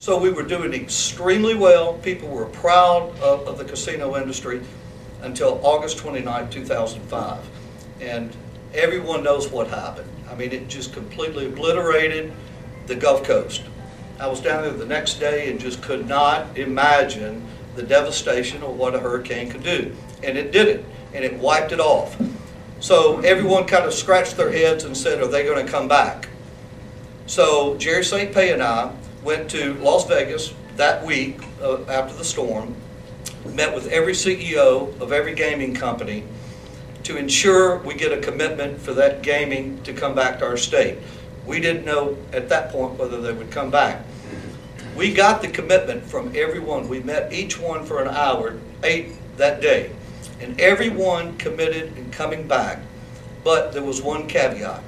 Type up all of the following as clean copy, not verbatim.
So we were doing extremely well. People were proud of the casino industry until August 29, 2005. And everyone knows what happened. I mean, it just completely obliterated the Gulf Coast. I was down there the next day and just could not imagine the devastation of what a hurricane could do. And it did it, and it wiped it off. So everyone kind of scratched their heads and said, are they going to come back? So Jerry St. Pay and I went to Las Vegas that week after the storm, met with every CEO of every gaming company to ensure we get a commitment for that gaming to come back to our state. We didn't know at that point whether they would come back. We got the commitment from everyone. We met each one for an hour, 8 that day, and everyone committed in coming back, but there was one caveat.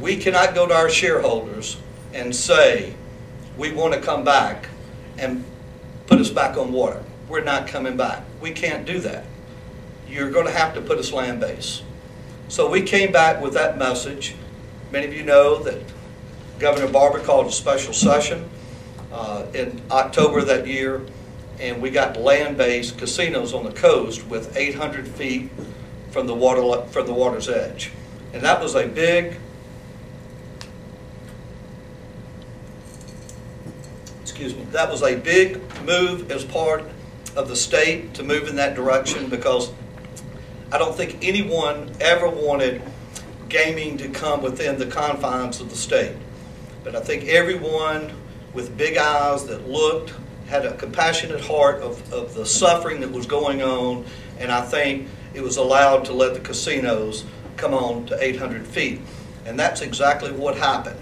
We cannot go to our shareholders and say, we want to come back and put us back on water. We're not coming back. We can't do that. You're going to have to put us land-based. So we came back with that message. Many of you know that Governor Barber called a special session in October of that year, and we got land-based casinos on the coast with 800 feet from the water's edge. And that was a big, that was a big move as part of the state to move in that direction, because I don't think anyone ever wanted gaming to come within the confines of the state. But I think everyone with big eyes that looked had a compassionate heart of the suffering that was going on, and I think it was allowed to let the casinos come on to 800 feet. And that's exactly what happened.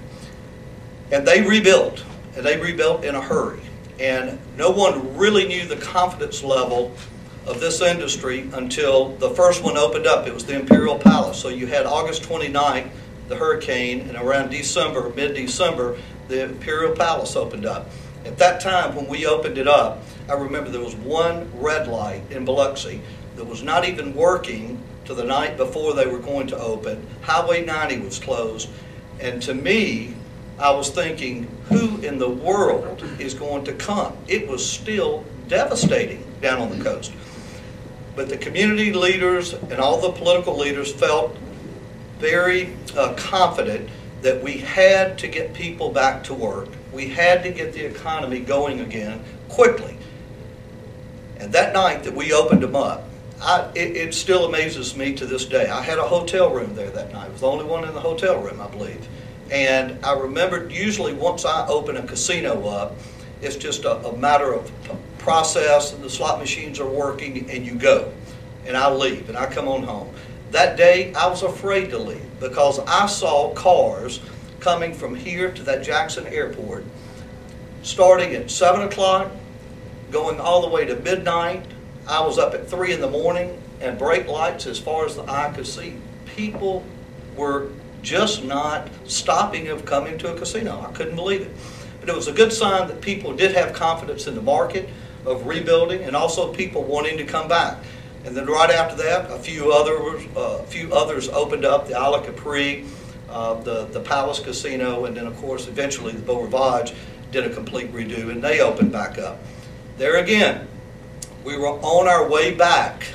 And they rebuilt. And they rebuilt in a hurry. And no one really knew the confidence level of this industry until the first one opened up. It was the Imperial Palace. So you had August 29th, the hurricane, and around December, mid-December, the Imperial Palace opened up. At that time, when we opened it up, I remember there was one red light in Biloxi that was not even working to the night before they were going to open. Highway 90 was closed. And to me, I was thinking, who in the world is going to come? It was still devastating down on the coast. But the community leaders and all the political leaders felt very confident that we had to get people back to work. We had to get the economy going again quickly. And that night that we opened them up, it still amazes me to this day. I had a hotel room there that night. I was the only one in the hotel room, I believe. And I remember, usually once I open a casino up, it's just a matter of process, and the slot machines are working, and you go. And I leave, and I come on home. That day, I was afraid to leave, because I saw cars coming from here to that Jackson airport, starting at 7 o'clock, going all the way to midnight. I was up at 3 in the morning, and brake lights as far as the eye could see. People were just not stopping of coming to a casino. I couldn't believe it. But it was a good sign that people did have confidence in the market of rebuilding, and also people wanting to come back. And then right after that, a few others opened up, the Isle of Capri, the Palace Casino, and then of course eventually the Beau Rivage did a complete redo, and they opened back up. There again, we were on our way back,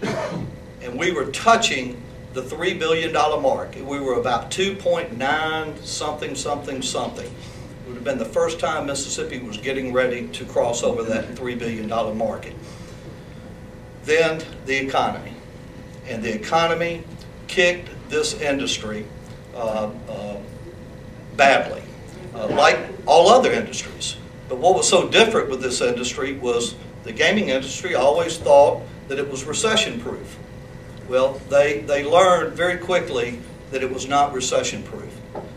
and we were touching the $3 billion mark. We were about 2.9 something, something, something. It would have been the first time Mississippi was getting ready to cross over that $3 billion market. Then the economy. And the economy kicked this industry badly, like all other industries. But what was so different with this industry was the gaming industry always thought that it was recession-proof. Well, they learned very quickly that it was not recession-proof.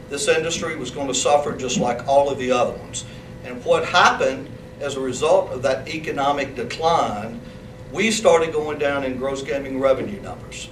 This industry was going to suffer just like all of the other ones. And what happened as a result of that economic decline, we started going down in gross gaming revenue numbers.